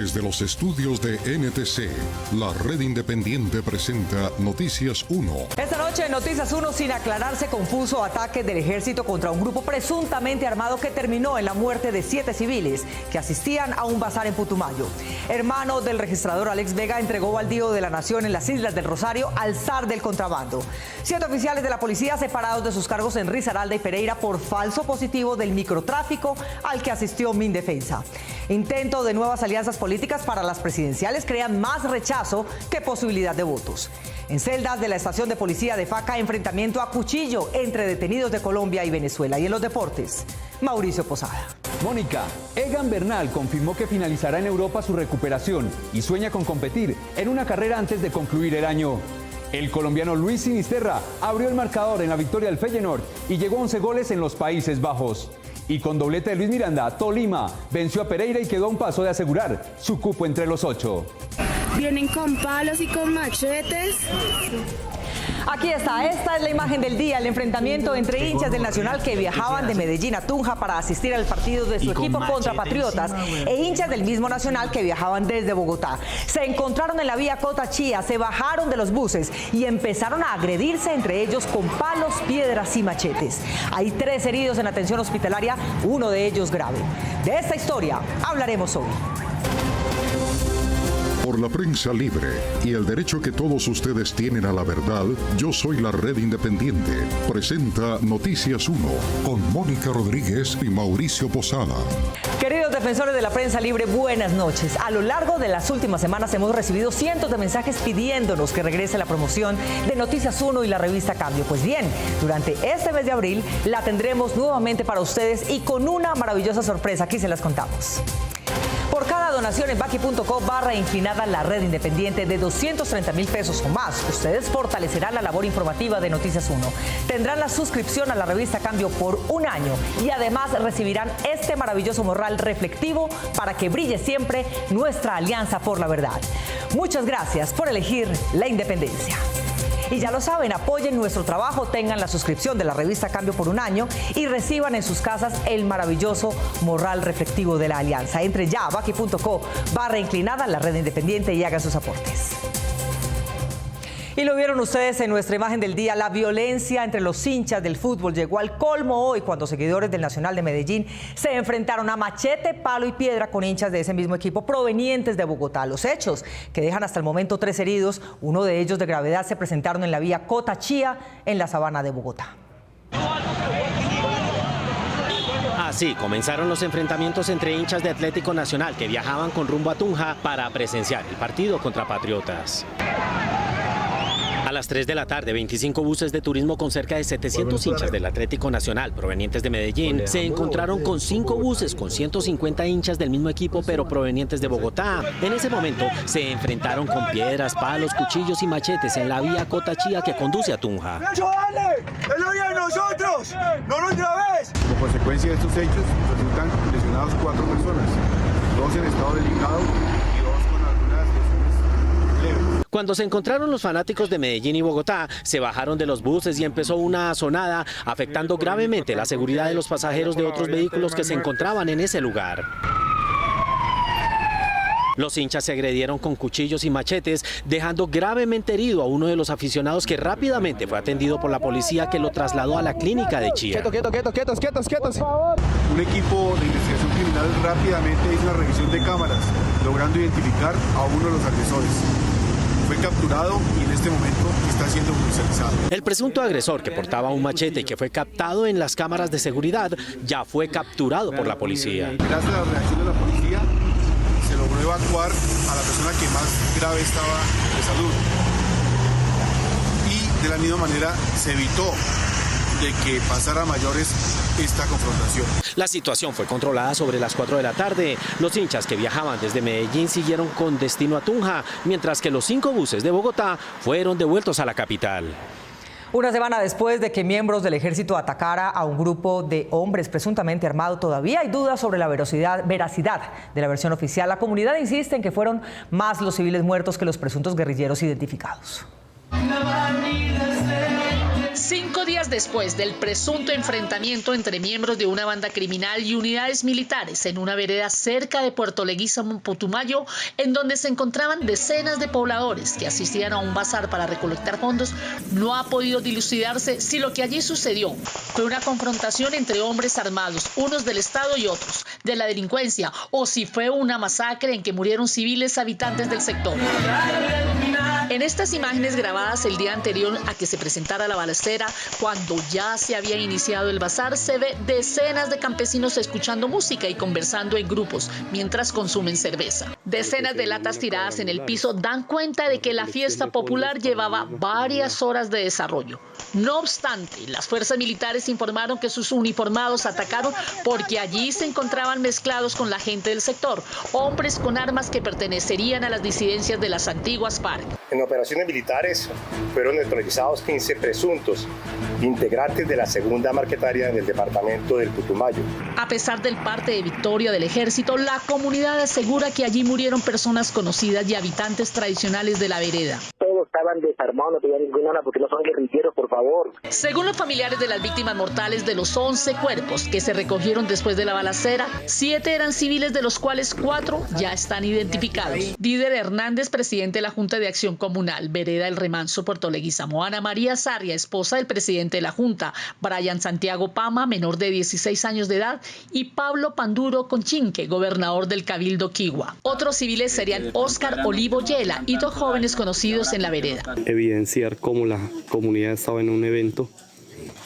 Desde los estudios de NTC, la red independiente presenta Noticias 1. Esta noche en Noticias 1, sin aclararse confuso ataque del ejército contra un grupo presuntamente armado que terminó en la muerte de 7 civiles que asistían a un bazar en Putumayo. Hermano del registrador Alex Vega entregó baldío de la nación en las Islas del Rosario al zar del contrabando. 7 oficiales de la policía separados de sus cargos en Risaralda y Pereira por falso positivo del microtráfico al que asistió Mindefensa. Intento de nuevas alianzas políticas para las presidenciales crean más rechazo que posibilidad de votos. En celdas de la estación de policía de Faca, enfrentamiento a cuchillo entre detenidos de Colombia y Venezuela. Y en los deportes, Mauricio Posada. Mónica, Egan Bernal confirmó que finalizará en Europa su recuperación y sueña con competir en una carrera antes de concluir el año. El colombiano Luis Sinisterra abrió el marcador en la victoria del Feyenoord y llegó a 11 goles en los Países Bajos. Y con doblete de Luis Miranda, Tolima venció a Pereira y quedó a un paso de asegurar su cupo entre los 8. Vienen con palos y con machetes. Aquí está, esta es la imagen del día, el enfrentamiento entre hinchas del Nacional que viajaban de Medellín a Tunja para asistir al partido de su equipo contra Patriotas e hinchas del mismo Nacional que viajaban desde Bogotá. Se encontraron en la vía Cotachía, se bajaron de los buses y empezaron a agredirse entre ellos con palos, piedras y machetes. Hay 3 heridos en atención hospitalaria, uno de ellos grave. De esta historia hablaremos hoy. Por la prensa libre y el derecho que todos ustedes tienen a la verdad, yo soy la red independiente. Presenta Noticias 1 con Mónica Rodríguez y Mauricio Posada. Queridos defensores de la prensa libre, buenas noches. A lo largo de las últimas semanas hemos recibido cientos de mensajes pidiéndonos que regrese la promoción de Noticias 1 y la revista Cambio. Pues bien, durante este mes de abril la tendremos nuevamente para ustedes y con una maravillosa sorpresa. Aquí se las contamos. Por cada donación en baki.co/inclinada la red independiente de 230,000 pesos o más, ustedes fortalecerán la labor informativa de Noticias 1. Tendrán la suscripción a la revista Cambio por un año y además recibirán este maravilloso morral reflectivo para que brille siempre nuestra alianza por la verdad. Muchas gracias por elegir la independencia. Y ya lo saben, apoyen nuestro trabajo, tengan la suscripción de la revista Cambio por un año y reciban en sus casas el maravilloso morral reflectivo de la alianza. Entre ya a baki.co/inclinada la red independiente y hagan sus aportes. Y lo vieron ustedes en nuestra imagen del día, la violencia entre los hinchas del fútbol llegó al colmo hoy cuando seguidores del Nacional de Medellín se enfrentaron a machete, palo y piedra con hinchas de ese mismo equipo provenientes de Bogotá. Los hechos, que dejan hasta el momento 3 heridos, uno de ellos de gravedad, se presentaron en la vía Cotachía en la sabana de Bogotá. Así comenzaron los enfrentamientos entre hinchas de Atlético Nacional que viajaban con rumbo a Tunja para presenciar el partido contra Patriotas. A las 3 de la tarde, 25 buses de turismo con cerca de 700 hinchas del Atlético Nacional provenientes de Medellín se encontraron con 5 buses con 150 hinchas del mismo equipo pero provenientes de Bogotá. En ese momento se enfrentaron con piedras, palos, cuchillos y machetes en la vía Cotachía que conduce a Tunja. ¡Es la vía de nosotros! ¡No otra vez! Como consecuencia de estos hechos resultan lesionados 4 personas, 2 en estado delicado y 2 con algunas lesiones leves. Cuando se encontraron los fanáticos de Medellín y Bogotá, se bajaron de los buses y empezó una azonada, afectando gravemente la seguridad de los pasajeros de otros vehículos que se encontraban en ese lugar. Los hinchas se agredieron con cuchillos y machetes, dejando gravemente herido a uno de los aficionados que rápidamente fue atendido por la policía que lo trasladó a la clínica de Chía. Quietos. Un equipo de investigación criminal rápidamente hizo una revisión de cámaras, logrando identificar a uno de los agresores. Fue capturado y en este momento está siendo judicializado. El presunto agresor, que portaba un machete y que fue captado en las cámaras de seguridad, ya fue capturado por la policía. Gracias a la reacción de la policía, se logró evacuar a la persona que más grave estaba de salud. Y de la misma manera se evitó de que pasara a mayores esta confrontación. La situación fue controlada sobre las 4 de la tarde. Los hinchas que viajaban desde Medellín siguieron con destino a Tunja, mientras que los 5 buses de Bogotá fueron devueltos a la capital. Una semana después de que miembros del ejército atacara a un grupo de hombres presuntamente armados, todavía hay dudas sobre la veracidad de la versión oficial. La comunidad insiste en que fueron más los civiles muertos que los presuntos guerrilleros identificados. 5 días después del presunto enfrentamiento entre miembros de una banda criminal y unidades militares en una vereda cerca de Puerto Leguízamo, Putumayo, en donde se encontraban decenas de pobladores que asistían a un bazar para recolectar fondos, no ha podido dilucidarse si lo que allí sucedió fue una confrontación entre hombres armados, unos del Estado y otros de la delincuencia, o si fue una masacre en que murieron civiles habitantes del sector. En estas imágenes grabadas el día anterior a que se presentara la balacera, cuando ya se había iniciado el bazar, se ve decenas de campesinos escuchando música y conversando en grupos mientras consumen cerveza. Decenas de latas tiradas en el piso dan cuenta de que la fiesta popular llevaba varias horas de desarrollo. No obstante, las fuerzas militares informaron que sus uniformados atacaron porque allí se encontraban mezclados con la gente del sector, hombres con armas que pertenecerían a las disidencias de las antiguas FARC. En operaciones militares fueron neutralizados 15 presuntos integrantes de la segunda marquetaria del departamento del Putumayo. A pesar del parte de victoria del ejército, la comunidad asegura que allí murieron personas conocidas y habitantes tradicionales de la vereda. Todos estaban desarmados, no tenían ninguna porque no son guerrilleros, por favor. Según los familiares de las víctimas mortales, de los 11 cuerpos que se recogieron después de la balacera, 7 eran civiles, de los cuales 4 ya están identificados. Díder Hernández, presidente de la Junta de Acción Comunal, Vereda El Remanso, Puerto Leguízamo. Ana María Sarria, esposa del presidente de la Junta. Brian Santiago Pama, menor de 16 años de edad. Y Pablo Panduro Conchinque, gobernador del Cabildo Quigua. Otros civiles serían Óscar Olivo Yela y 2 jóvenes conocidos en la vereda. Evidenciar cómo la comunidad estaba en un evento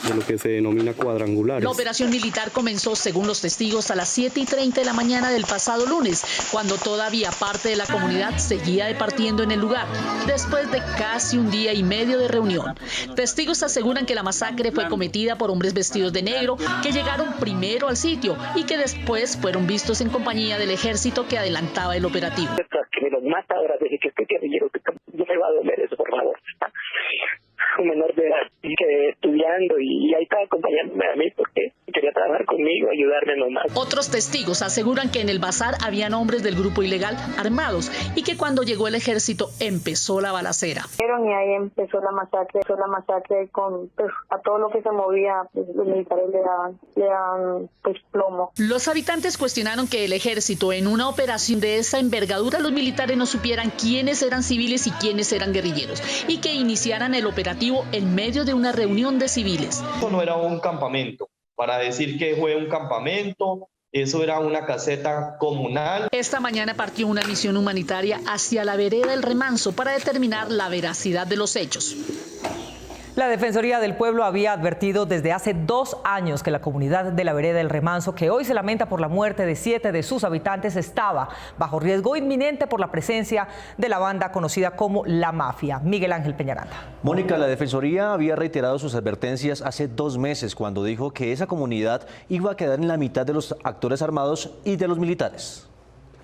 de lo que se denomina cuadrangulares. La operación militar comenzó, según los testigos, a las 7:30 de la mañana del pasado lunes, cuando todavía parte de la comunidad seguía departiendo en el lugar, después de casi un día y medio de reunión. Testigos aseguran que la masacre fue cometida por hombres vestidos de negro que llegaron primero al sitio y que después fueron vistos en compañía del ejército que adelantaba el operativo. Que me los mata ahora, desde que estoy guerrillero, yo me va a doler eso, por favor. Un menor de edad que estudiando y ahí estaba acompañándome a mí porque quería trabajar conmigo, ayudarme nomás. Otros testigos aseguran que en el bazar habían hombres del grupo ilegal armados y que cuando llegó el ejército empezó la balacera. Y ahí empezó la masacre con a todo lo que se movía, los militares le daban plomo. Los habitantes cuestionaron que el ejército, en una operación de esa envergadura, los militares no supieran quiénes eran civiles y quiénes eran guerrilleros y que iniciaran el operativo en medio de una reunión de civiles. Eso no era un campamento, para decir que fue un campamento, eso era una caseta comunal. Esta mañana partió una misión humanitaria hacia la vereda El Remanso para determinar la veracidad de los hechos. La Defensoría del Pueblo había advertido desde hace 2 años que la comunidad de la vereda El Remanso, que hoy se lamenta por la muerte de 7 de sus habitantes, estaba bajo riesgo inminente por la presencia de la banda conocida como La Mafia. Miguel Ángel Peñaranda. Mónica, la Defensoría había reiterado sus advertencias hace 2 meses cuando dijo que esa comunidad iba a quedar en la mitad de los actores armados y de los militares.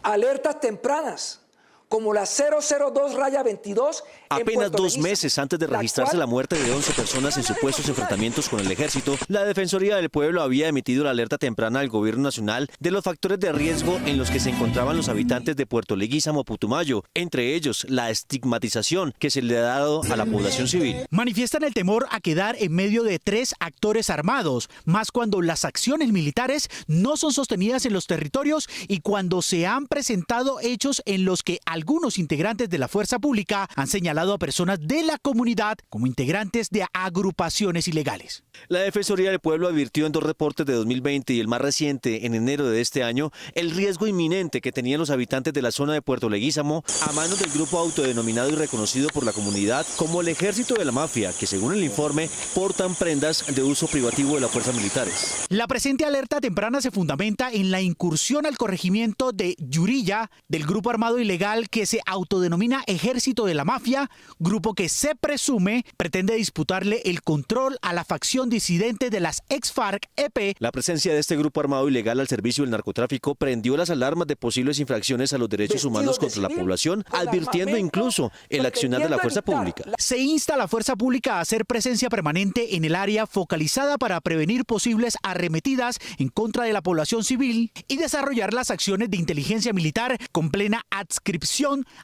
Alertas tempranas, como la 002-22. Apenas 2 meses antes de registrarse la muerte de 11 personas en supuestos enfrentamientos con el ejército, la Defensoría del Pueblo había emitido la alerta temprana al gobierno nacional de los factores de riesgo en los que se encontraban los habitantes de Puerto Leguízamo, Putumayo, entre ellos la estigmatización que se le ha dado a la población civil. Manifiestan el temor a quedar en medio de 3 actores armados, más cuando las acciones militares no son sostenidas en los territorios y cuando se han presentado hechos en los que algunos integrantes de la fuerza pública han señalado a personas de la comunidad como integrantes de agrupaciones ilegales. La Defensoría del Pueblo advirtió en 2 reportes de 2020 y el más reciente en enero de este año el riesgo inminente que tenían los habitantes de la zona de Puerto Leguízamo a manos del grupo autodenominado y reconocido por la comunidad como el Ejército de la Mafia, que según el informe portan prendas de uso privativo de las fuerzas militares. La presente alerta temprana se fundamenta en la incursión al corregimiento de Yurilla del grupo armado ilegal que se autodenomina Ejército de la Mafia, grupo que se presume pretende disputarle el control a la facción disidente de las ex-FARC-EP. La presencia de este grupo armado ilegal al servicio del narcotráfico prendió las alarmas de posibles infracciones a los derechos humanos contra la población, advirtiendo incluso el accionar de la fuerza pública. Se insta a la fuerza pública a hacer presencia permanente en el área focalizada para prevenir posibles arremetidas en contra de la población civil y desarrollar las acciones de inteligencia militar con plena adscripción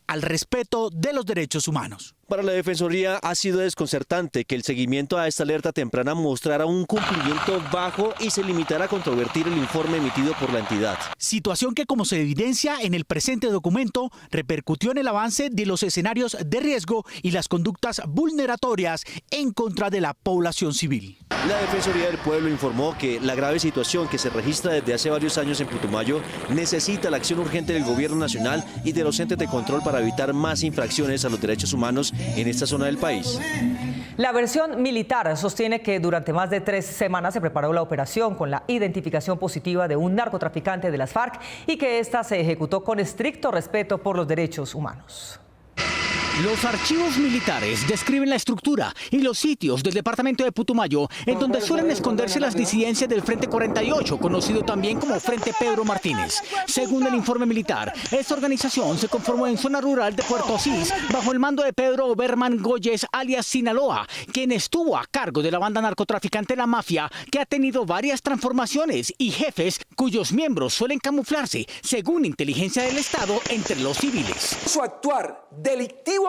al respeto de los derechos humanos. Para la Defensoría ha sido desconcertante que el seguimiento a esta alerta temprana mostrara un cumplimiento bajo y se limitara a controvertir el informe emitido por la entidad. Situación que, como se evidencia en el presente documento, repercutió en el avance de los escenarios de riesgo y las conductas vulneratorias en contra de la población civil. La Defensoría del Pueblo informó que la grave situación que se registra desde hace varios años en Putumayo necesita la acción urgente del Gobierno Nacional y de los entes de control para evitar más infracciones a los derechos humanos en esta zona del país. La versión militar sostiene que durante más de 3 semanas se preparó la operación con la identificación positiva de un narcotraficante de las FARC y que ésta se ejecutó con estricto respeto por los derechos humanos. Los archivos militares describen la estructura y los sitios del departamento de Putumayo en donde suelen esconderse las disidencias del Frente 48, conocido también como Frente Pedro Martínez. Según el informe militar, esta organización se conformó en zona rural de Puerto Asís bajo el mando de Pedro Oberman Goyes, alias Sinaloa, quien estuvo a cargo de la banda narcotraficante La Mafia, que ha tenido varias transformaciones y jefes cuyos miembros suelen camuflarse, según inteligencia del Estado, entre los civiles. Su actuar delictivo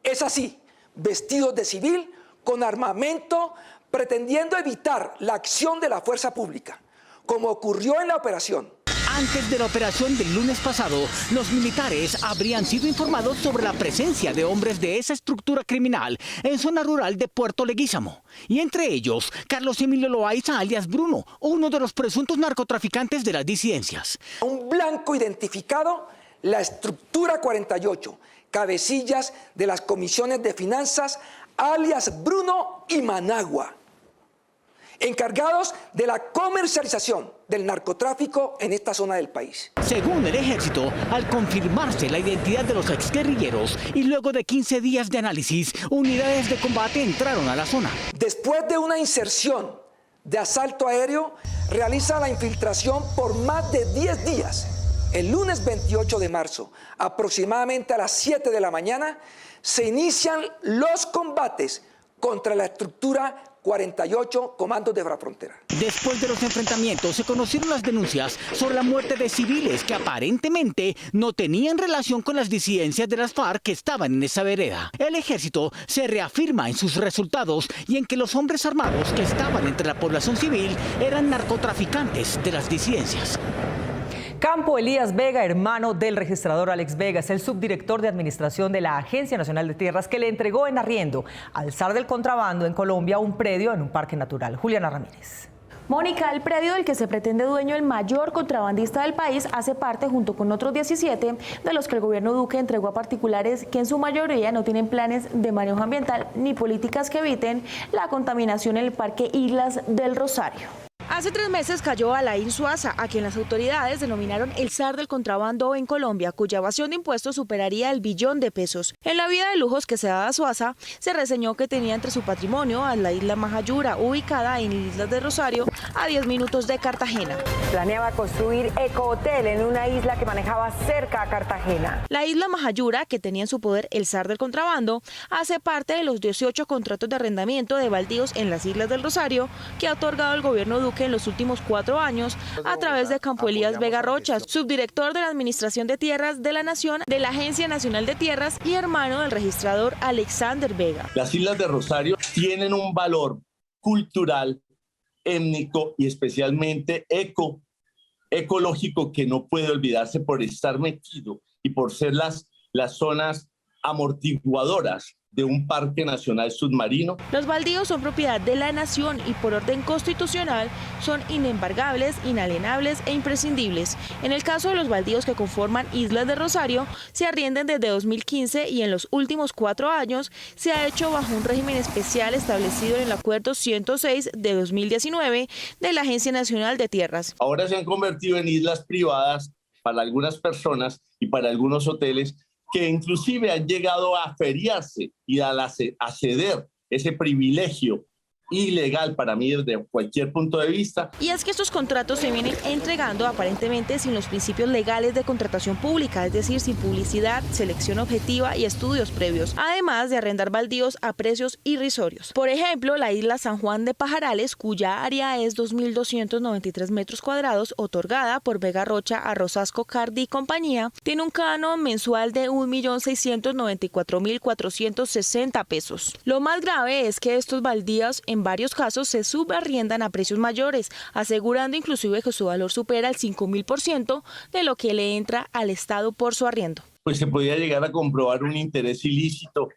es así, vestidos de civil, con armamento, pretendiendo evitar la acción de la fuerza pública, como ocurrió en la operación. Antes de la operación del lunes pasado, los militares habrían sido informados sobre la presencia de hombres de esa estructura criminal en zona rural de Puerto Leguízamo. Y entre ellos, Carlos Emilio Loaiza, alias Bruno, uno de los presuntos narcotraficantes de las disidencias. Un blanco identificado, la estructura 48, cabecillas de las comisiones de finanzas, alias Bruno y Managua, encargados de la comercialización del narcotráfico en esta zona del país. Según el ejército, al confirmarse la identidad de los exguerrilleros y luego de 15 días de análisis, unidades de combate entraron a la zona. Después de una inserción de asalto aéreo, realiza la infiltración por más de 10 días. El lunes 28 de marzo, aproximadamente a las 7 de la mañana, se inician los combates contra la estructura 48 Comandos de Frontera. Después de los enfrentamientos se conocieron las denuncias sobre la muerte de civiles que aparentemente no tenían relación con las disidencias de las FARC que estaban en esa vereda. El ejército se reafirma en sus resultados y en que los hombres armados que estaban entre la población civil eran narcotraficantes de las disidencias. Campo Elías Vega, hermano del registrador Alex Vega, es el subdirector de administración de la Agencia Nacional de Tierras que le entregó en arriendo al zar del contrabando en Colombia un predio en un parque natural. Juliana Ramírez. Mónica, el predio del que se pretende dueño el mayor contrabandista del país hace parte, junto con otros 17, de los que el gobierno Duque entregó a particulares que en su mayoría no tienen planes de manejo ambiental ni políticas que eviten la contaminación en el Parque Islas del Rosario. Hace 3 meses cayó Alain Suaza, a quien las autoridades denominaron el zar del contrabando en Colombia, cuya evasión de impuestos superaría el billón de pesos. En la vida de lujos que se daba a Suaza, se reseñó que tenía entre su patrimonio a la isla Majayura, ubicada en Islas de Rosario, a 10 minutos de Cartagena. Planeaba construir ecohotel en una isla que manejaba cerca a Cartagena. La isla Majayura, que tenía en su poder el zar del contrabando, hace parte de los 18 contratos de arrendamiento de baldíos en las Islas del Rosario que ha otorgado el gobierno Duque en los últimos 4 años a través de Campo Elías Vega Rocha, subdirector de la Administración de Tierras de la Nación de la Agencia Nacional de Tierras y hermano del registrador Alexander Vega. Las Islas de Rosario tienen un valor cultural, étnico y especialmente ecológico que no puede olvidarse por estar metido y por ser las zonas amortiguadoras de un parque nacional submarino. Los baldíos son propiedad de la nación y por orden constitucional son inembargables, inalienables e imprescindibles. En el caso de los baldíos que conforman Islas de Rosario, se arriendan desde 2015 y en los últimos 4 años se ha hecho bajo un régimen especial establecido en el Acuerdo 106 de 2019 de la Agencia Nacional de Tierras. Ahora se han convertido en islas privadas para algunas personas y para algunos hoteles que inclusive han llegado a feriarse y a ceder ese privilegio ilegal para mí desde cualquier punto de vista. Y es que estos contratos se vienen entregando aparentemente sin los principios legales de contratación pública, es decir, sin publicidad, selección objetiva y estudios previos, además de arrendar baldíos a precios irrisorios. Por ejemplo, la isla San Juan de Pajarales, cuya área es 2.293 metros cuadrados, otorgada por Vega Rocha a Rosasco Cardi y compañía, tiene un canon mensual de 1.694.460 pesos. Lo más grave es que estos baldíos en varios casos se subarriendan a precios mayores, asegurando inclusive que su valor supera el 5.000% de lo que le entra al Estado por su arriendo. Pues se podía llegar a comprobar un interés ilícito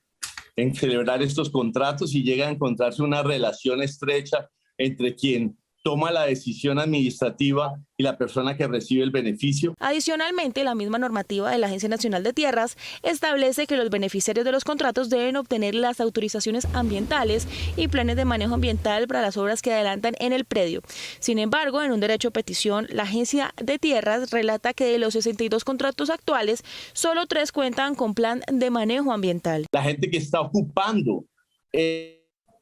en celebrar estos contratos y llega a encontrarse una relación estrecha entre quien toma la decisión administrativa y la persona que recibe el beneficio. Adicionalmente, la misma normativa de la Agencia Nacional de Tierras establece que los beneficiarios de los contratos deben obtener las autorizaciones ambientales y planes de manejo ambiental para las obras que adelantan en el predio. Sin embargo, en un derecho a petición, la Agencia de Tierras relata que de los 62 contratos actuales, solo 3 cuentan con plan de manejo ambiental. La gente que está ocupando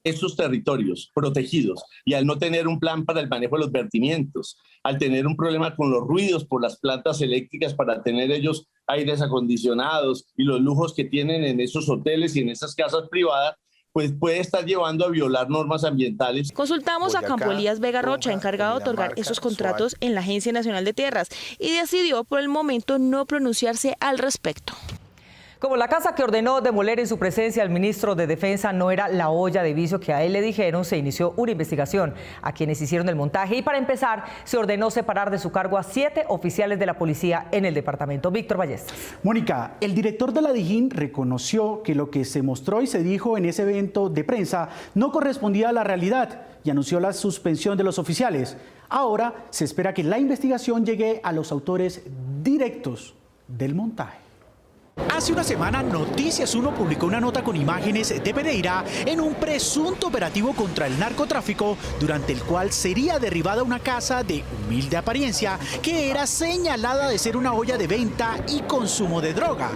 esos territorios protegidos y al no tener un plan para el manejo de los vertimientos, al tener un problema con los ruidos por las plantas eléctricas para tener ellos aires acondicionados y los lujos que tienen en esos hoteles y en esas casas privadas, pues puede estar llevando a violar normas ambientales. Consultamos a Campo Elías Vega Rocha, encargado de otorgar esos contratos en la Agencia Nacional de Tierras, y decidió por el momento no pronunciarse al respecto. Como la casa que ordenó demoler en su presencia al ministro de Defensa no era la olla de vicio que a él le dijeron, se inició una investigación a quienes hicieron el montaje y para empezar se ordenó separar de su cargo a 7 oficiales de la policía en el departamento. Víctor Ballestas. Mónica, el director de la Dijín reconoció que lo que se mostró y se dijo en ese evento de prensa no correspondía a la realidad y anunció la suspensión de los oficiales. Ahora se espera que la investigación llegue a los autores directos del montaje. Hace una semana, Noticias 1 publicó una nota con imágenes de Pereira en un presunto operativo contra el narcotráfico, durante el cual sería derribada una casa de humilde apariencia que era señalada de ser una olla de venta y consumo de droga.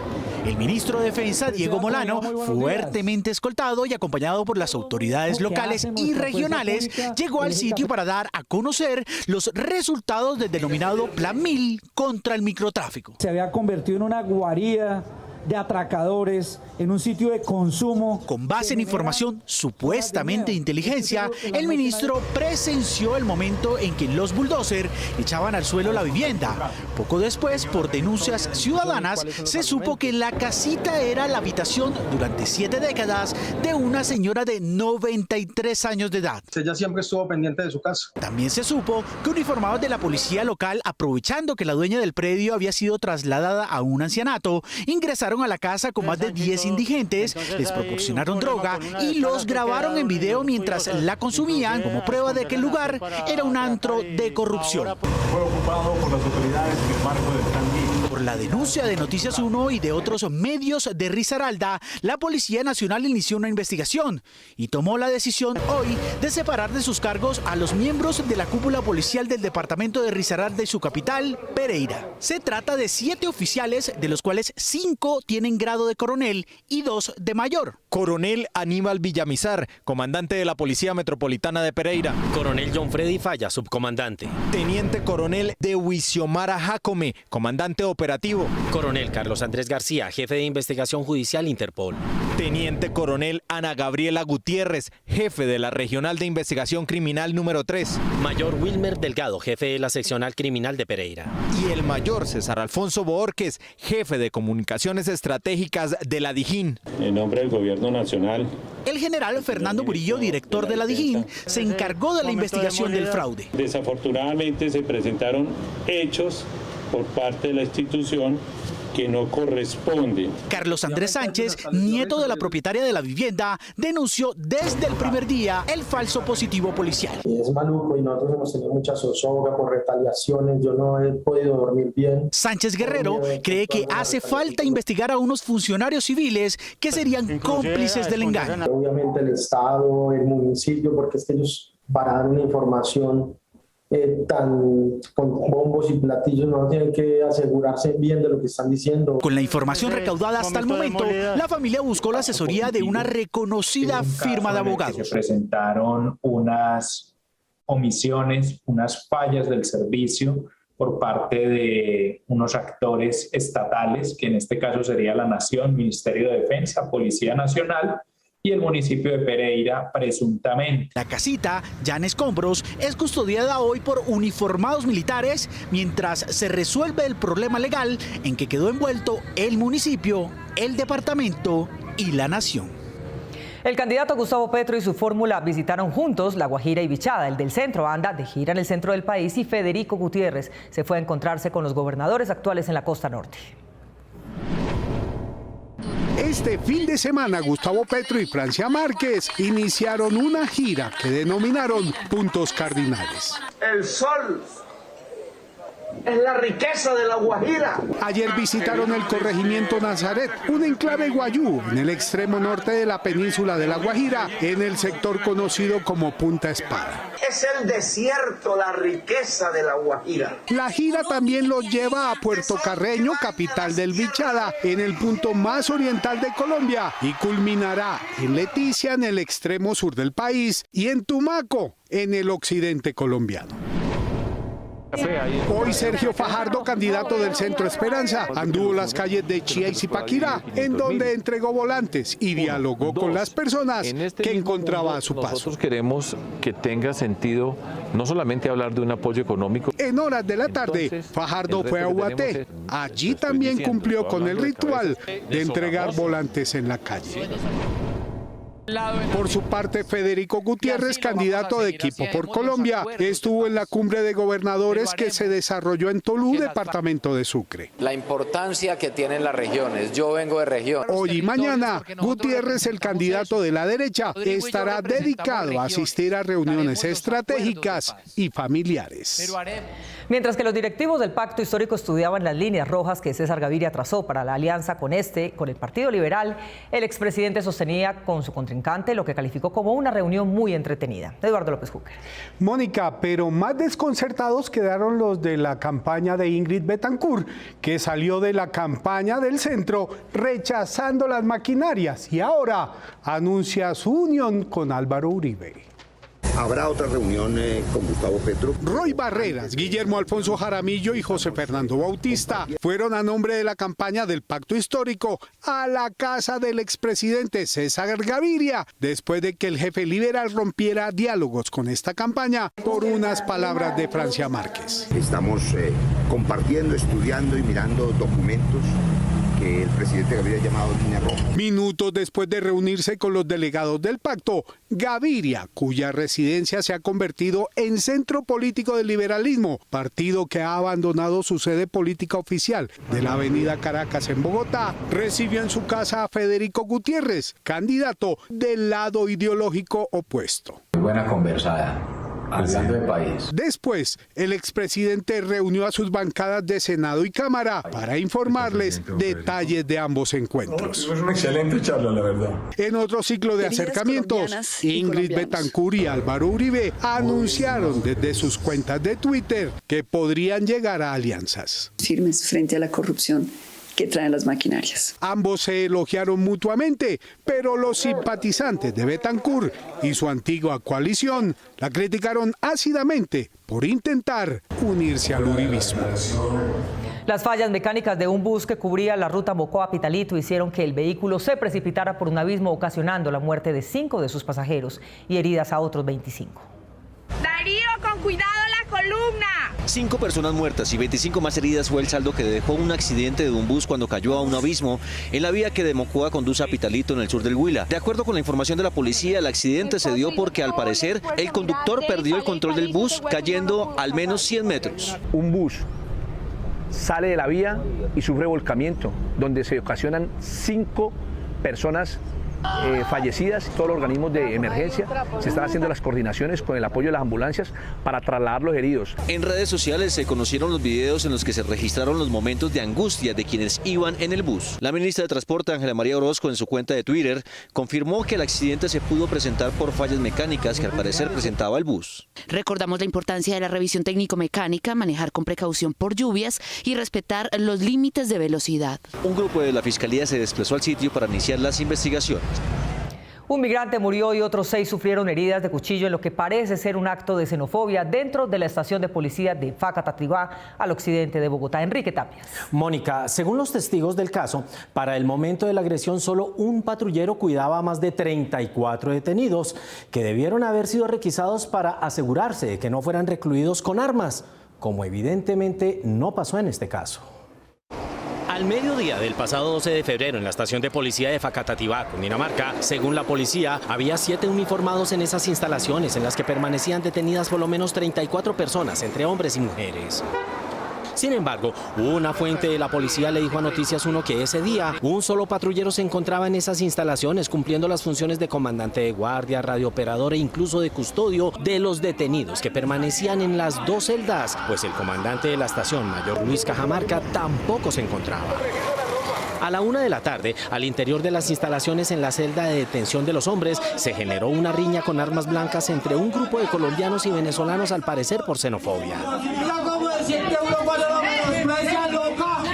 El ministro de Defensa, Diego Molano, fuertemente escoltado y acompañado por las autoridades locales y regionales, llegó al sitio para dar a conocer los resultados del denominado Plan 1000 contra el microtráfico. Se había convertido en una guarida de atracadores, en un sitio de consumo. Con base en información supuestamente de inteligencia, el ministro presenció el momento en que los bulldozers echaban al suelo la vivienda. Poco después, por denuncias ciudadanas, se supo que la casita era la habitación durante 7 décadas de una señora de 93 años de edad. Ella siempre estuvo pendiente de su casa. También se supo que uniformados de la policía local, aprovechando que la dueña del predio había sido trasladada a un ancianato, ingresaron a la casa con más de 10 indigentes, les proporcionaron droga y los grabaron en video mientras la consumían, como prueba de que el lugar era un antro de corrupción. Fue ocupado por las autoridades en el marco del Plan 1000. Por la denuncia de Noticias 1 y de otros medios de Risaralda, la Policía Nacional inició una investigación y tomó la decisión hoy de separar de sus cargos a los miembros de la cúpula policial del departamento de Risaralda y su capital, Pereira. Se trata de 7 oficiales, de los cuales 5 tienen grado de coronel y 2 de mayor. Coronel Aníbal Villamizar, comandante de la Policía Metropolitana de Pereira. Coronel John Freddy Falla, subcomandante. Teniente Coronel de Huiziomara Jacome, comandante operativo. Coronel Carlos Andrés García, jefe de investigación judicial Interpol. Teniente Coronel Ana Gabriela Gutiérrez, jefe de la Regional de Investigación Criminal número 3. Mayor Wilmer Delgado, jefe de la Seccional Criminal de Pereira. Y el mayor César Alfonso Boorques, jefe de Comunicaciones Estratégicas de la Dijín. En nombre del Gobierno Nacional. El general Fernando Murillo, director de la Dijín, se encargó de la investigación del fraude. Desafortunadamente se presentaron hechos por parte de la institución que no corresponden. Carlos Andrés Sánchez, nieto de la propietaria de la vivienda, denunció desde el primer día el falso positivo policial. Es maluco y nosotros hemos tenido mucha zozobra por retaliaciones, yo no he podido dormir bien. Sánchez Guerrero cree que hace falta investigar a unos funcionarios civiles que serían cómplices del engaño. Obviamente el Estado, el municipio, porque es que ellos para dar una información con bombos y platillos, no tienen que asegurarse bien de lo que están diciendo. Con la información recaudada hasta el momento, la familia buscó la asesoría de una reconocida firma de abogados. Se presentaron unas omisiones, unas fallas del servicio por parte de unos actores estatales, que en este caso sería la Nación, Ministerio de Defensa, Policía Nacional y el municipio de Pereira, presuntamente. La casita, ya en escombros, es custodiada hoy por uniformados militares mientras se resuelve el problema legal en que quedó envuelto el municipio, el departamento y la nación. El candidato Gustavo Petro y su fórmula visitaron juntos La Guajira y Vichada. El del centro anda de gira en el centro del país y Federico Gutiérrez se fue a encontrarse con los gobernadores actuales en la costa norte. Este fin de semana, Gustavo Petro y Francia Márquez iniciaron una gira que denominaron Puntos Cardinales. El sol es la riqueza de La Guajira. Ayer visitaron el corregimiento Nazaret, un enclave guayú en el extremo norte de la península de La Guajira, en el sector conocido como Punta Espada. Es el desierto, la riqueza de La Guajira. La gira también los lleva a Puerto Carreño, capital del Vichada, en el punto más oriental de Colombia, y culminará en Leticia, en el extremo sur del país, y en Tumaco, en el occidente colombiano. Hoy Sergio Fajardo, candidato del Centro Esperanza, anduvo las calles de Chía y Zipaquirá, en donde entregó volantes y dialogó con las personas que encontraba a su paso. Nosotros queremos que tenga sentido no solamente hablar de un apoyo económico. En horas de la tarde, Fajardo fue a Ubaté. Allí también cumplió con el ritual de entregar volantes en la calle. Por su parte, Federico Gutiérrez, candidato de Equipo por Colombia, estuvo en la cumbre de gobernadores que se desarrolló en Tolú, departamento de Sucre. La importancia que tienen las regiones. Yo vengo de región. Hoy y mañana, Gutiérrez, el candidato de la derecha, estará dedicado a asistir a reuniones estratégicas y familiares. Mientras que los directivos del Pacto Histórico estudiaban las líneas rojas que César Gaviria trazó para la alianza con el Partido Liberal, el expresidente sostenía con su contrincante lo que calificó como una reunión muy entretenida. Eduardo López Júcar. Mónica, pero más desconcertados quedaron los de la campaña de Ingrid Betancourt, que salió de la campaña del centro rechazando las maquinarias y ahora anuncia su unión con Álvaro Uribe. Habrá otra reunión con Gustavo Petro. Roy Barreras, Guillermo Alfonso Jaramillo y José Fernando Bautista fueron a nombre de la campaña del Pacto Histórico a la casa del expresidente César Gaviria, después de que el jefe liberal rompiera diálogos con esta campaña por unas palabras de Francia Márquez. Estamos compartiendo, estudiando y mirando documentos que el presidente Gaviria ha llamado línea roja. Minutos después de reunirse con los delegados del pacto, Gaviria, cuya residencia se ha convertido en centro político del liberalismo, partido que ha abandonado su sede política oficial de la avenida Caracas en Bogotá, recibió en su casa a Federico Gutiérrez, candidato del lado ideológico opuesto. Muy buena conversada. Hablando de país. Después, el expresidente reunió a sus bancadas de Senado y Cámara para informarles detalles de ambos encuentros. Es una excelente charla, la verdad. En otro ciclo de acercamientos, Ingrid Betancourt y Álvaro Uribe anunciaron desde sus cuentas de Twitter que podrían llegar a alianzas firmes frente a la corrupción que traen las maquinarias. Ambos se elogiaron mutuamente, pero los simpatizantes de Betancourt y su antigua coalición la criticaron ácidamente por intentar unirse al uribismo. Las fallas mecánicas de un bus que cubría la ruta Mocoa-Pitalito hicieron que el vehículo se precipitara por un abismo, ocasionando la muerte de 5 de sus pasajeros y heridas a otros 25. Darío, con cuidado la columna. 5 personas muertas y 25 más heridas fue el saldo que dejó un accidente de un bus cuando cayó a un abismo en la vía que de Mocoa conduce a Pitalito en el sur del Huila. De acuerdo con la información de la policía, el accidente se dio porque al parecer el conductor perdió el control del bus cayendo al menos 100 metros. Un bus sale de la vía y sufre volcamiento, donde se ocasionan 5 personas fallecidas. Todos los organismos de emergencia se están haciendo las coordinaciones con el apoyo de las ambulancias para trasladar los heridos. En redes sociales se conocieron los videos en los que se registraron los momentos de angustia de quienes iban en el bus. La ministra de Transporte, Ángela María Orozco, en su cuenta de Twitter, confirmó que el accidente se pudo presentar por fallas mecánicas que al parecer presentaba el bus. Recordamos la importancia de la revisión técnico-mecánica, manejar con precaución por lluvias y respetar los límites de velocidad. Un grupo de la Fiscalía se desplazó al sitio para iniciar las investigaciones. Un migrante murió y otros 6 sufrieron heridas de cuchillo en lo que parece ser un acto de xenofobia dentro de la estación de policía de Facatativá, al occidente de Bogotá. Enrique Tapias. Mónica, según los testigos del caso, para el momento de la agresión solo un patrullero cuidaba a más de 34 detenidos que debieron haber sido requisados para asegurarse de que no fueran recluidos con armas, como evidentemente no pasó en este caso. Al mediodía del pasado 12 de febrero en la estación de policía de Facatativá, Cundinamarca, según la policía, había 7 uniformados en esas instalaciones en las que permanecían detenidas por lo menos 34 personas, entre hombres y mujeres. Sin embargo, una fuente de la policía le dijo a Noticias 1 que ese día un solo patrullero se encontraba en esas instalaciones cumpliendo las funciones de comandante de guardia, radiooperador e incluso de custodio de los detenidos que permanecían en las 2 celdas, pues el comandante de la estación, Mayor Luis Cajamarca, tampoco se encontraba. A la 1 de la tarde, al interior de las instalaciones en la celda de detención de los hombres, se generó una riña con armas blancas entre un grupo de colombianos y venezolanos, al parecer por xenofobia.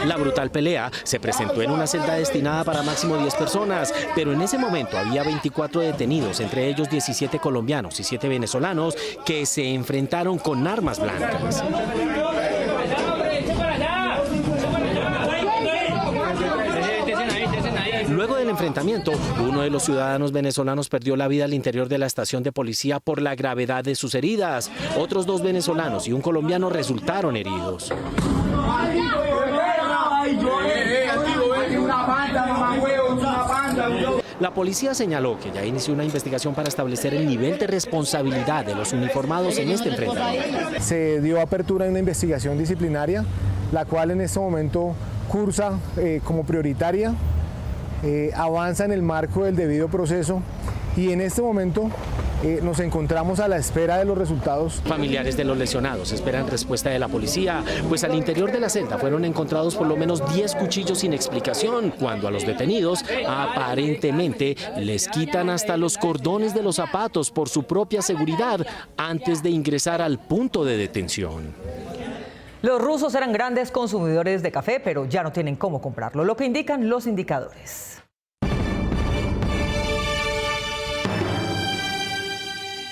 La brutal pelea se presentó en una celda destinada para máximo 10 personas, pero en ese momento había 24 detenidos, entre ellos 17 colombianos y 7 venezolanos, que se enfrentaron con armas blancas. Luego del enfrentamiento, uno de los ciudadanos venezolanos perdió la vida al interior de la estación de policía por la gravedad de sus heridas. Otros 2 venezolanos y un colombiano resultaron heridos. La policía señaló que ya inició una investigación para establecer el nivel de responsabilidad de los uniformados en este enfrentamiento. Se dio apertura a una investigación disciplinaria, la cual en este momento cursa como prioritaria. Avanza en el marco del debido proceso y en este momento nos encontramos a la espera de los resultados. Familiares de los lesionados esperan respuesta de la policía, pues al interior de la celda fueron encontrados por lo menos 10 cuchillos sin explicación, cuando a los detenidos aparentemente les quitan hasta los cordones de los zapatos por su propia seguridad antes de ingresar al punto de detención. Los rusos eran grandes consumidores de café, pero ya no tienen cómo comprarlo, lo que indican los indicadores.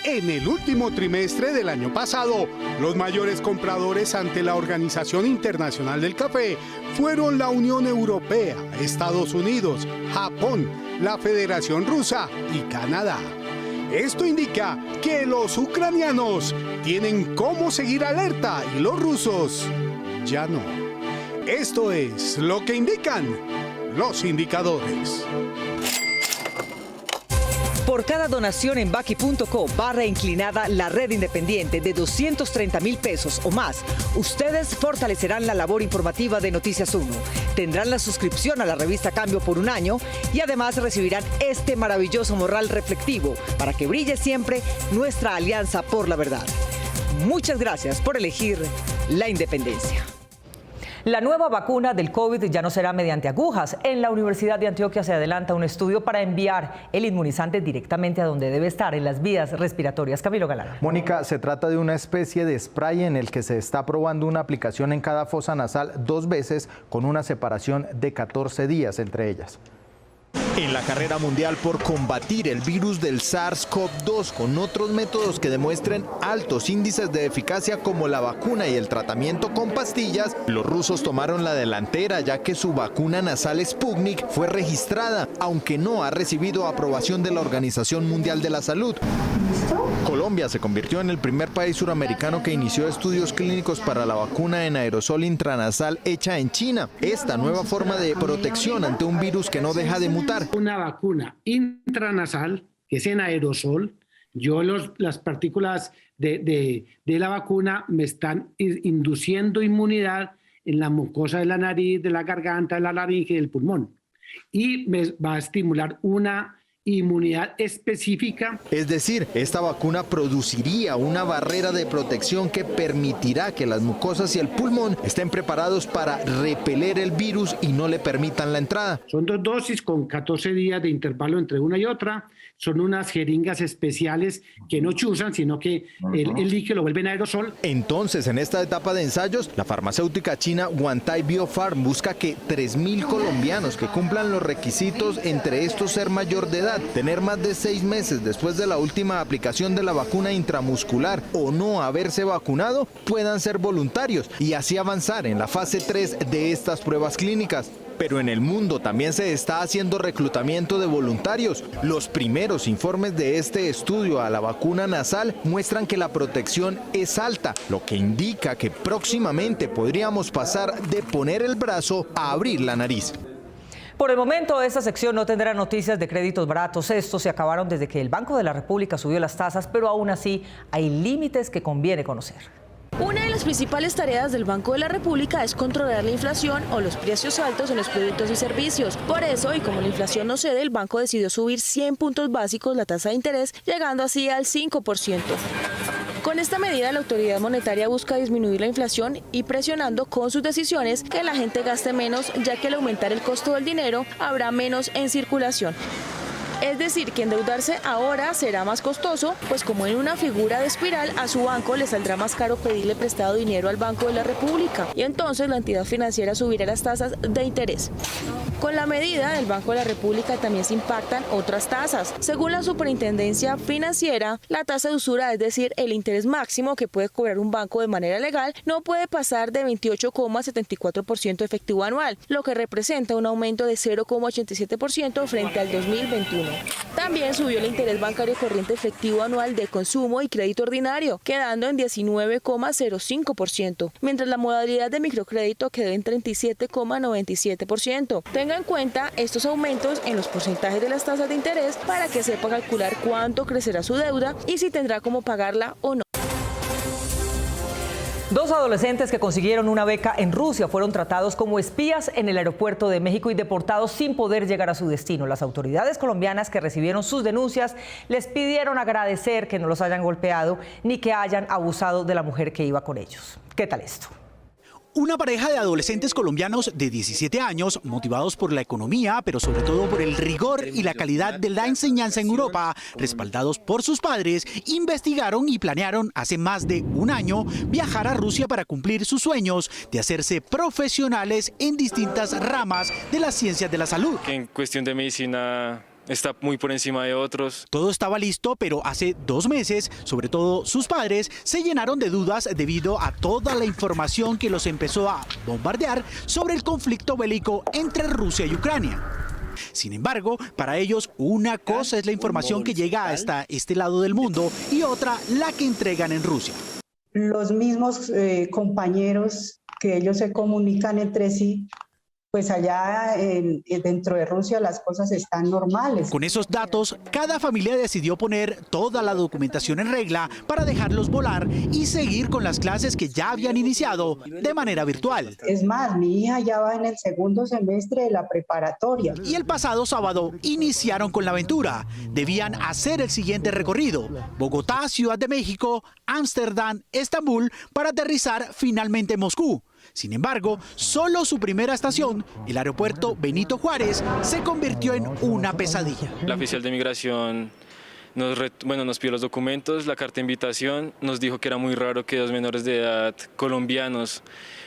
En el último trimestre del año pasado, los mayores compradores ante la Organización Internacional del Café fueron la Unión Europea, Estados Unidos, Japón, la Federación Rusa y Canadá. Esto indica que los ucranianos tienen cómo seguir alerta y los rusos ya no. Esto es lo que indican los indicadores. Por cada donación en baki.co/inclinada la red independiente de 230.000 pesos o más, ustedes fortalecerán la labor informativa de Noticias 1. Tendrán la suscripción a la revista Cambio por un año y además recibirán este maravilloso morral reflectivo para que brille siempre nuestra alianza por la verdad. Muchas gracias por elegir la independencia. La nueva vacuna del COVID ya no será mediante agujas. En la Universidad de Antioquia se adelanta un estudio para enviar el inmunizante directamente a donde debe estar, en las vías respiratorias. Camilo Galán. Mónica, se trata de una especie de spray en el que se está probando una aplicación en cada fosa nasal 2 veces con una separación de 14 días entre ellas. En la carrera mundial por combatir el virus del SARS-CoV-2 con otros métodos que demuestren altos índices de eficacia como la vacuna y el tratamiento con pastillas, los rusos tomaron la delantera ya que su vacuna nasal Sputnik fue registrada, aunque no ha recibido aprobación de la Organización Mundial de la Salud. Colombia se convirtió en el primer país suramericano que inició estudios clínicos para la vacuna en aerosol intranasal hecha en China. Esta nueva forma de protección ante un virus que no deja de mutar. Una vacuna intranasal, que es en aerosol, las partículas de la vacuna me están induciendo inmunidad en la mucosa de la nariz, de la garganta, de la laringe y del pulmón. Y me va a estimular una inmunidad específica. Es decir, esta vacuna produciría una barrera de protección que permitirá que las mucosas y el pulmón estén preparados para repeler el virus y no le permitan la entrada. Son 2 dosis con 14 días de intervalo entre una y otra. Son unas jeringas especiales que no chuzan, sino que el líquido lo vuelven aerosol. Entonces, en esta etapa de ensayos, la farmacéutica china Wantai Biopharm busca que 3.000 colombianos que cumplan los requisitos, entre estos ser mayor de edad, tener más de 6 meses después de la última aplicación de la vacuna intramuscular o no haberse vacunado, puedan ser voluntarios y así avanzar en la fase 3 de estas pruebas clínicas. Pero en el mundo también se está haciendo reclutamiento de voluntarios. Los primeros informes de este estudio a la vacuna nasal muestran que la protección es alta, lo que indica que próximamente podríamos pasar de poner el brazo a abrir la nariz. Por el momento, esta sección no tendrá noticias de créditos baratos. Estos se acabaron desde que el Banco de la República subió las tasas, pero aún así hay límites que conviene conocer. Una de las principales tareas del Banco de la República es controlar la inflación o los precios altos en los productos y servicios. Por eso, y como la inflación no cede, el banco decidió subir 100 puntos básicos la tasa de interés, llegando así al 5%. Con esta medida, la autoridad monetaria busca disminuir la inflación y presionando con sus decisiones que la gente gaste menos, ya que al aumentar el costo del dinero habrá menos en circulación. Es decir, que endeudarse ahora será más costoso, pues como en una figura de espiral, a su banco le saldrá más caro pedirle prestado dinero al Banco de la República y entonces la entidad financiera subirá las tasas de interés. Con la medida del Banco de la República también se impactan otras tasas. Según la Superintendencia Financiera, la tasa de usura, es decir, el interés máximo que puede cobrar un banco de manera legal, no puede pasar de 28,74% efectivo anual, lo que representa un aumento de 0,87% frente al 2021. También subió el interés bancario corriente efectivo anual de consumo y crédito ordinario, quedando en 19,05%, mientras la modalidad de microcrédito quedó en 37,97%. Tenga en cuenta estos aumentos en los porcentajes de las tasas de interés para que sepa calcular cuánto crecerá su deuda y si tendrá cómo pagarla o no. 2 adolescentes que consiguieron una beca en Rusia fueron tratados como espías en el aeropuerto de México y deportados sin poder llegar a su destino. Las autoridades colombianas que recibieron sus denuncias les pidieron agradecer que no los hayan golpeado ni que hayan abusado de la mujer que iba con ellos. ¿Qué tal esto? Una pareja de adolescentes colombianos de 17 años, motivados por la economía, pero sobre todo por el rigor y la calidad de la enseñanza en Europa, respaldados por sus padres, investigaron y planearon hace más de un año viajar a Rusia para cumplir sus sueños de hacerse profesionales en distintas ramas de las ciencias de la salud. En cuestión de medicina está muy por encima de otros. Todo estaba listo, pero hace 2 meses, sobre todo sus padres, se llenaron de dudas debido a toda la información que los empezó a bombardear sobre el conflicto bélico entre Rusia y Ucrania. Sin embargo, para ellos una cosa es la información que llega hasta este lado del mundo y otra la que entregan en Rusia. Los mismos compañeros que ellos se comunican entre sí, pues allá dentro de Rusia las cosas están normales. Con esos datos, cada familia decidió poner toda la documentación en regla para dejarlos volar y seguir con las clases que ya habían iniciado de manera virtual. Es más, mi hija ya va en el 2º semestre de la preparatoria. Y el pasado sábado iniciaron con la aventura. Debían hacer el siguiente recorrido: Bogotá, Ciudad de México, Ámsterdam, Estambul, para aterrizar finalmente en Moscú. Sin embargo, solo su primera estación, el aeropuerto Benito Juárez, se convirtió en una pesadilla. La oficial de migración nos pidió los documentos, la carta de invitación, nos dijo que era muy raro que 2 menores de edad colombianos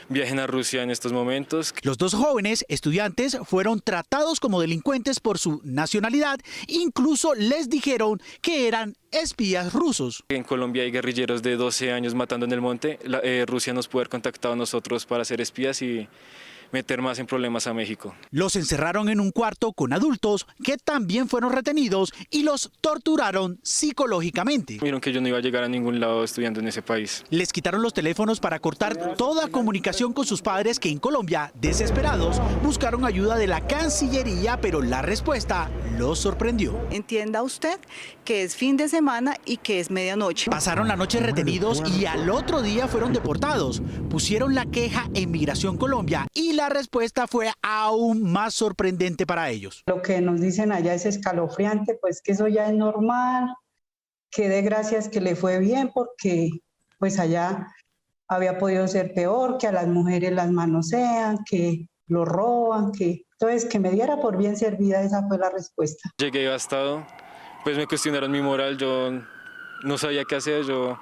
viajen a Rusia en estos momentos. Los 2 jóvenes estudiantes fueron tratados como delincuentes por su nacionalidad, incluso les dijeron que eran espías rusos. En Colombia hay guerrilleros de 12 años matando en el monte. Rusia nos puede haber contactado a nosotros para ser espías y meter más en problemas a México. Los encerraron en un cuarto con adultos que también fueron retenidos y los torturaron psicológicamente. Vieron que yo no iba a llegar a ningún lado estudiando en ese país. Les quitaron los teléfonos para cortar toda comunicación con sus padres, que en Colombia, desesperados, buscaron ayuda de la Cancillería, pero la respuesta los sorprendió. Entienda usted que es fin de semana y que es medianoche. Pasaron la noche retenidos y al otro día fueron deportados. Pusieron la queja en Migración Colombia y la la respuesta fue aún más sorprendente para ellos. Lo que nos dicen allá es escalofriante, pues que eso ya es normal, que dé gracias que le fue bien porque pues allá había podido ser peor, que a las mujeres las manosean, que lo roban, que entonces que me diera por bien servida, esa fue la respuesta. Llegué gastado, pues me cuestionaron mi moral, yo no sabía qué hacer, yo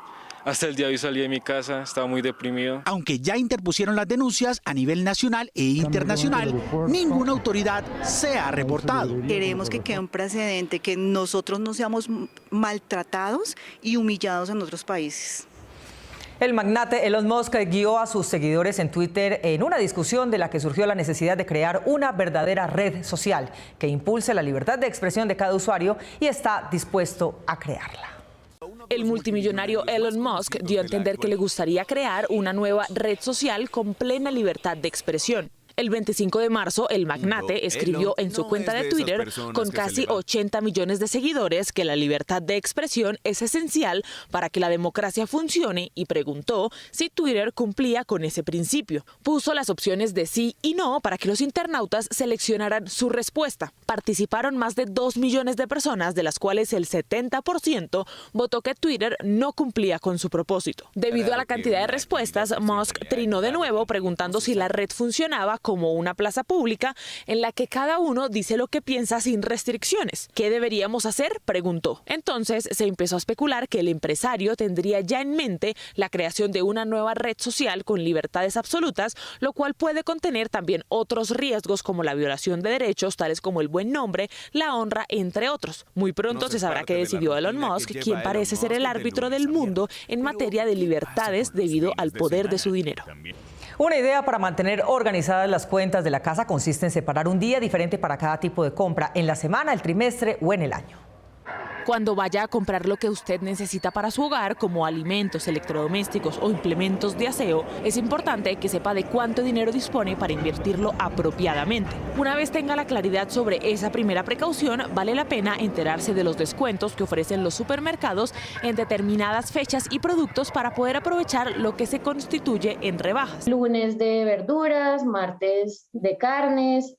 hasta el día de hoy salí de mi casa, estaba muy deprimido. Aunque ya interpusieron las denuncias a nivel nacional e internacional, ninguna autoridad se ha reportado. Queremos que quede un precedente, que nosotros no seamos maltratados y humillados en otros países. El magnate Elon Musk guió a sus seguidores en Twitter en una discusión de la que surgió la necesidad de crear una verdadera red social que impulse la libertad de expresión de cada usuario y está dispuesto a crearla. El multimillonario Elon Musk dio a entender que le gustaría crear una nueva red social con plena libertad de expresión. El 25 de marzo, el magnate escribió en su cuenta de Twitter, con casi 80 millones de seguidores, que la libertad de expresión es esencial para que la democracia funcione y preguntó si Twitter cumplía con ese principio. Puso las opciones de sí y no para que los internautas seleccionaran su respuesta. Participaron más de 2 millones de personas, de las cuales el 70% votó que Twitter no cumplía con su propósito. Debido a la cantidad de respuestas, Musk trinó de nuevo preguntando si la red funcionaba como una plaza pública en la que cada uno dice lo que piensa sin restricciones. ¿Qué deberíamos hacer?, preguntó. Entonces se empezó a especular que el empresario tendría ya en mente la creación de una nueva red social con libertades absolutas, lo cual puede contener también otros riesgos como la violación de derechos, tales como el buen nombre, la honra, entre otros. Muy pronto se sabrá qué decidió Elon Musk, quien parece ser el árbitro del mundo en materia de libertades debido al poder de su dinero. Una idea para mantener organizadas las cuentas de la casa consiste en separar un día diferente para cada tipo de compra, en la semana, el trimestre o en el año. Cuando vaya a comprar lo que usted necesita para su hogar, como alimentos, electrodomésticos o implementos de aseo, es importante que sepa de cuánto dinero dispone para invertirlo apropiadamente. Una vez tenga la claridad sobre esa primera precaución, vale la pena enterarse de los descuentos que ofrecen los supermercados en determinadas fechas y productos para poder aprovechar lo que se constituye en rebajas. Lunes de verduras, martes de carnes,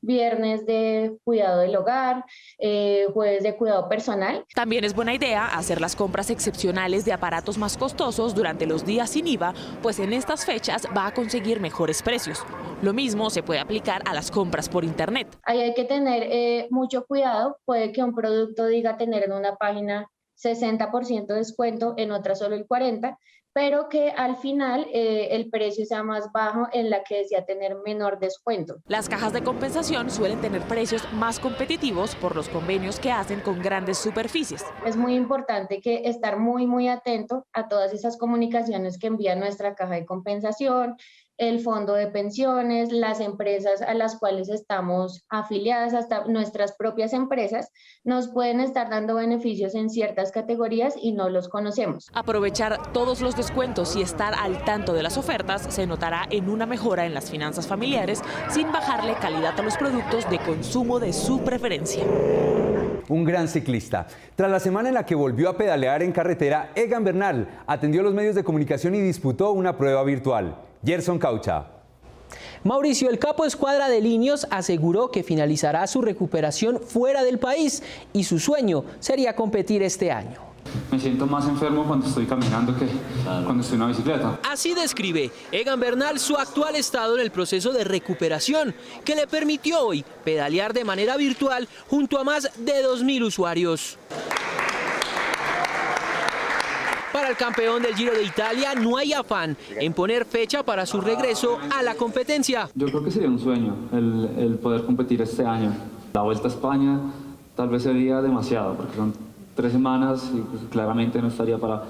viernes de cuidado del hogar, jueves de cuidado personal. También es buena idea hacer las compras excepcionales de aparatos más costosos durante los días sin IVA, pues en estas fechas va a conseguir mejores precios. Lo mismo se puede aplicar a las compras por internet. Ahí hay que tener mucho cuidado. Puede que un producto diga tener en una página 60% de descuento, en otra solo el 40%, pero que al final el precio sea más bajo en la que desea tener menor descuento. Las cajas de compensación suelen tener precios más competitivos por los convenios que hacen con grandes superficies. Es muy importante que estar muy atento a todas esas comunicaciones que envía nuestra caja de compensación, el fondo de pensiones, las empresas a las cuales estamos afiliadas, hasta nuestras propias empresas, nos pueden estar dando beneficios en ciertas categorías y no los conocemos. Aprovechar todos los descuentos y estar al tanto de las ofertas se notará en una mejora en las finanzas familiares sin bajarle calidad a los productos de consumo de su preferencia. Un gran ciclista. Tras la semana en la que volvió a pedalear en carretera, Egan Bernal atendió a los medios de comunicación y disputó una prueba virtual. Gerson Caucha. Mauricio, el capo de escuadra de Linios, aseguró que finalizará su recuperación fuera del país y su sueño sería competir este año. Me siento más enfermo cuando estoy caminando que cuando estoy en una bicicleta. Así describe Egan Bernal su actual estado en el proceso de recuperación, que le permitió hoy pedalear de manera virtual junto a más de 2.000 usuarios. Para el campeón del Giro de Italia no hay afán en poner fecha para su regreso a la competencia. Yo creo que sería un sueño el poder competir este año. La Vuelta a España tal vez sería demasiado porque son 3 semanas y pues, claramente no estaría para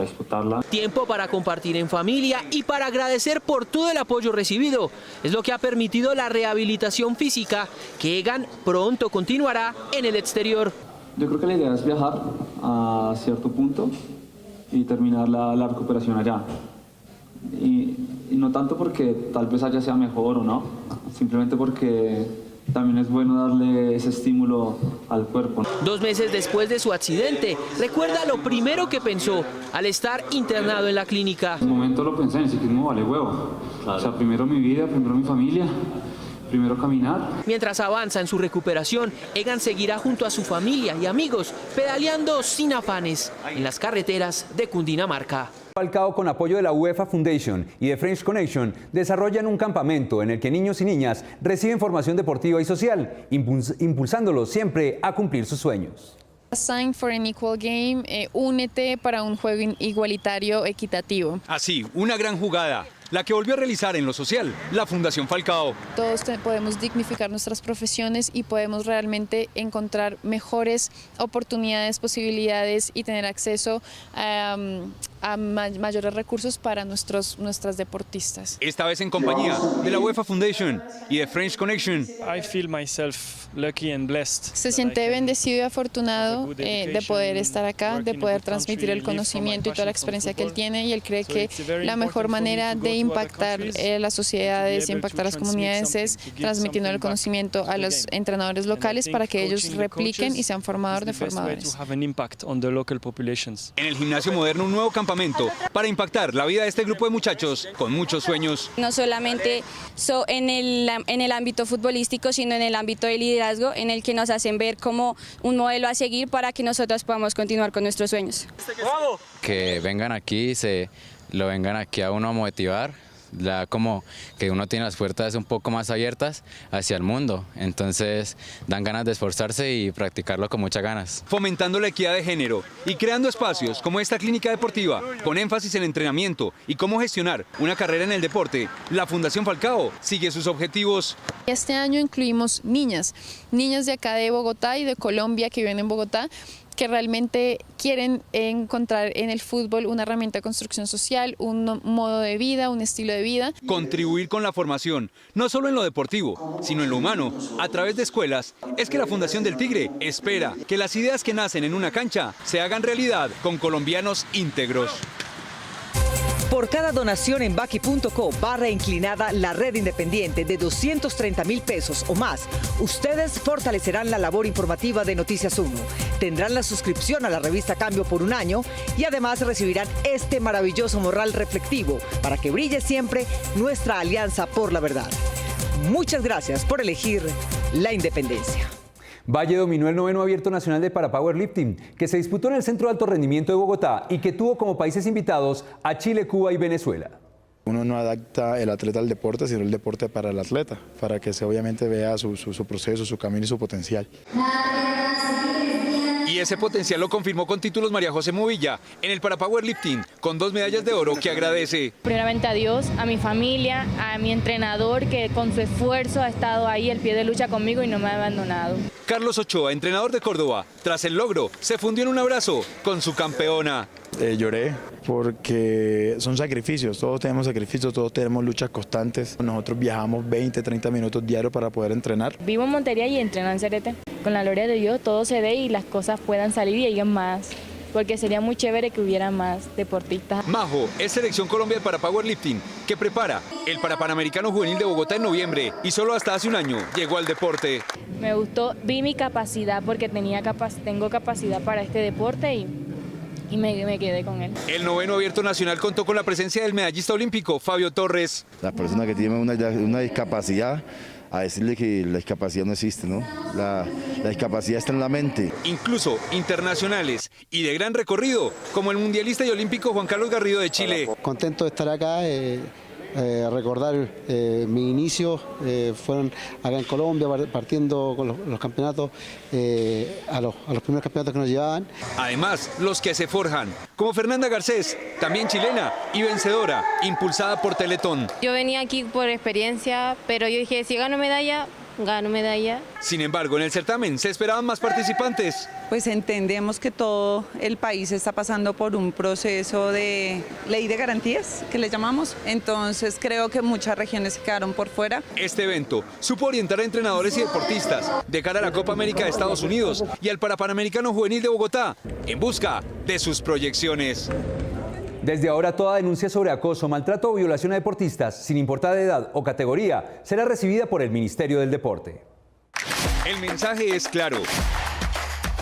disputarla. Tiempo para compartir en familia y para agradecer por todo el apoyo recibido. Es lo que ha permitido la rehabilitación física, que Egan pronto continuará en el exterior. Yo creo que la idea es viajar a cierto punto y terminar la recuperación allá. Y no tanto porque tal vez allá sea mejor o no, simplemente porque también es bueno darle ese estímulo al cuerpo. 2 meses después de su accidente, recuerda lo primero que pensó al estar internado en la clínica. En el momento lo pensé, en el ciclismo vale huevo. Claro. O sea, primero mi vida, primero mi familia, primero caminar. Mientras avanza en su recuperación, Egan seguirá junto a su familia y amigos, pedaleando sin afanes en las carreteras de Cundinamarca. Falcao, con apoyo de la UEFA Foundation y de French Connection, desarrollan un campamento en el que niños y niñas reciben formación deportiva y social, impulsándolos siempre a cumplir sus sueños. Sign for an Equal Game, únete para un juego igualitario equitativo. Así, una gran jugada, la que volvió a realizar en lo social la Fundación Falcao. Todos podemos dignificar nuestras profesiones y podemos realmente encontrar mejores oportunidades, posibilidades y tener acceso a mayores recursos para nuestras deportistas. Esta vez en compañía de la UEFA Foundation y de French Connection. I feel myself lucky and blessed. Se siente bendecido y afortunado de poder estar acá, de poder transmitir el conocimiento y toda la experiencia que él tiene, y él cree que la mejor manera de impactar las sociedades, impactar las comunidades es transmitiendo el conocimiento a los entrenadores locales para que ellos repliquen y sean formadores de formadores. En el gimnasio moderno, un nuevo campamento para impactar la vida de este grupo de muchachos con muchos sueños. No solamente en el ámbito futbolístico, sino en el ámbito de liderazgo, en el que nos hacen ver como un modelo a seguir para que nosotros podamos continuar con nuestros sueños. Que vengan aquí, lo vengan aquí a uno a motivar. Como que uno tiene las puertas un poco más abiertas hacia el mundo, entonces dan ganas de esforzarse y practicarlo con muchas ganas. Fomentando la equidad de género y creando espacios como esta clínica deportiva con énfasis en entrenamiento y cómo gestionar una carrera en el deporte, la Fundación Falcao sigue sus objetivos. Este año incluimos niñas de acá de Bogotá y de Colombia que viven en Bogotá, que realmente quieren encontrar en el fútbol una herramienta de construcción social, un modo de vida, un estilo de vida. Contribuir con la formación, no solo en lo deportivo, sino en lo humano, a través de escuelas, es que la Fundación del Tigre espera que las ideas que nacen en una cancha se hagan realidad con colombianos íntegros. Por cada donación en baki.co/inclinada la red independiente de 230.000 pesos o más, ustedes fortalecerán la labor informativa de Noticias 1. Tendrán la suscripción a la revista Cambio por un año y además recibirán este maravilloso morral reflectivo para que brille siempre nuestra alianza por la verdad. Muchas gracias por elegir la independencia. Valle dominó el 9º Abierto Nacional de Parapowerlifting, que se disputó en el Centro de Alto Rendimiento de Bogotá y que tuvo como países invitados a Chile, Cuba y Venezuela. Uno no adapta el atleta al deporte, sino el deporte para el atleta, para que se obviamente vea su proceso, su camino y su potencial. Y ese potencial lo confirmó con títulos María José Movilla en el Parapowerlifting, con 2 medallas de oro que agradece. Primeramente a Dios, a mi familia, a mi entrenador que con su esfuerzo ha estado ahí al pie de lucha conmigo y no me ha abandonado. Carlos Ochoa, entrenador de Córdoba, tras el logro, se fundió en un abrazo con su campeona. Lloré porque son sacrificios, todos tenemos sacrificios, todos tenemos luchas constantes. Nosotros viajamos 20, 30 minutos diarios para poder entrenar. Vivo en Montería y entreno en Cerete. Con la gloria de Dios todo se dé y las cosas puedan salir y lleguen más, porque sería muy chévere que hubiera más deportistas. Majo es Selección Colombia de Parapowerlifting, que prepara el Parapanamericano Juvenil de Bogotá en noviembre y solo hasta hace un año llegó al deporte. Me gustó, vi mi capacidad porque tengo capacidad para este deporte y me quedé con él. El 9º Abierto Nacional contó con la presencia del medallista olímpico Fabio Torres. La persona que tiene una discapacidad, a decirle que la discapacidad no existe, ¿no? La discapacidad está en la mente. Incluso internacionales y de gran recorrido, como el mundialista y olímpico Juan Carlos Garrido de Chile. Contento de estar acá. Recordar mi inicio, fueron acá en Colombia partiendo con los campeonatos, a los primeros campeonatos que nos llevaban. Además, los que se forjan, como Fernanda Garcés, también chilena y vencedora, impulsada por Teletón. Yo venía aquí por experiencia, pero yo dije, si gano medalla, gano medalla. Sin embargo, en el certamen se esperaban más participantes. Pues entendemos que todo el país está pasando por un proceso de ley de garantías, que le llamamos. Entonces creo que muchas regiones se quedaron por fuera. Este evento supo orientar a entrenadores y deportistas de cara a la Copa América de Estados Unidos y al Parapanamericano Juvenil de Bogotá, en busca de sus proyecciones. Desde ahora, toda denuncia sobre acoso, maltrato o violación a deportistas, sin importar de edad o categoría, será recibida por el Ministerio del Deporte. El mensaje es claro.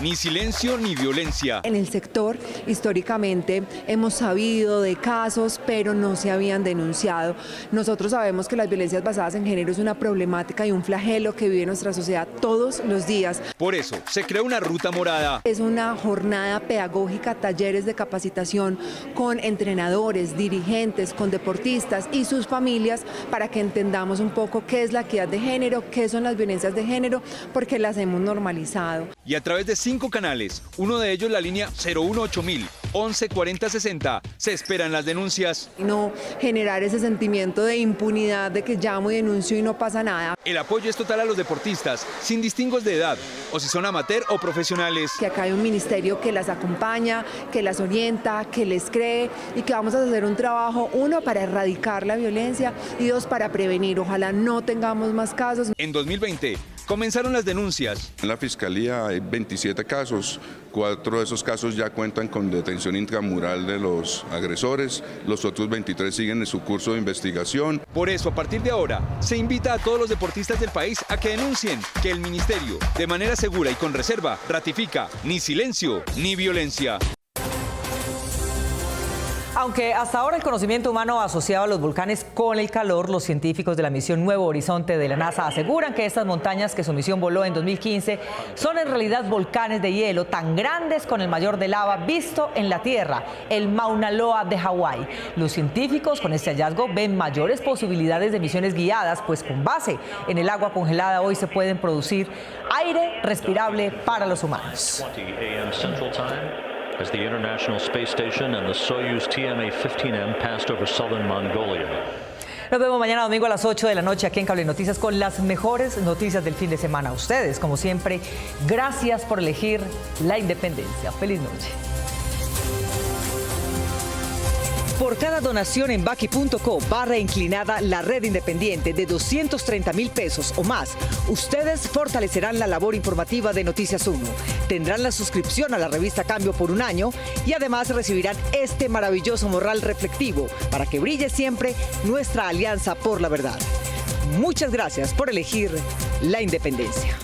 Ni silencio ni violencia. En el sector, históricamente, hemos sabido de casos, pero no se habían denunciado. Nosotros sabemos que las violencias basadas en género es una problemática y un flagelo que vive nuestra sociedad todos los días. Por eso, se creó una ruta morada. Es una jornada pedagógica, talleres de capacitación con entrenadores, dirigentes, con deportistas y sus familias para que entendamos un poco qué es la equidad de género, qué son las violencias de género, porque las hemos normalizado. Y a través de 5 canales, uno de ellos la línea 018.000, 11 40 60, se esperan las denuncias. No generar ese sentimiento de impunidad de que llamo y denuncio y no pasa nada. El apoyo es total a los deportistas, sin distingos de edad, o si son amateur o profesionales. Que acá hay un ministerio que las acompaña, que las orienta, que les cree y que vamos a hacer un trabajo, 1, para erradicar la violencia y 2, para prevenir. Ojalá no tengamos más casos. En 2020 comenzaron las denuncias. En la Fiscalía hay 27 casos, 4 de esos casos ya cuentan con detención intramural de los agresores, los otros 23 siguen en su curso de investigación. Por eso, a partir de ahora, se invita a todos los deportistas del país a que denuncien que el ministerio, de manera segura y con reserva, ratifica ni silencio ni violencia. Aunque hasta ahora el conocimiento humano asociado a los volcanes con el calor, los científicos de la misión Nuevo Horizonte de la NASA aseguran que estas montañas que su misión voló en 2015 son en realidad volcanes de hielo tan grandes con el mayor de lava visto en la Tierra, el Mauna Loa de Hawái. Los científicos con este hallazgo ven mayores posibilidades de misiones guiadas, pues con base en el agua congelada hoy se pueden producir aire respirable para los humanos. As the International Space Station and the Soyuz TMA-15M passed over southern Mongolia. Nos vemos mañana domingo a las 8 de la noche aquí en Cable Noticias con las mejores noticias del fin de semana. A ustedes, como siempre, gracias por elegir la independencia. Feliz noche. Por cada donación en Baki.co/inclinada la red independiente de 230,000 pesos o más, ustedes fortalecerán la labor informativa de Noticias 1. Tendrán la suscripción a la revista Cambio por 1 año y además recibirán este maravilloso morral reflectivo para que brille siempre nuestra alianza por la verdad. Muchas gracias por elegir la independencia.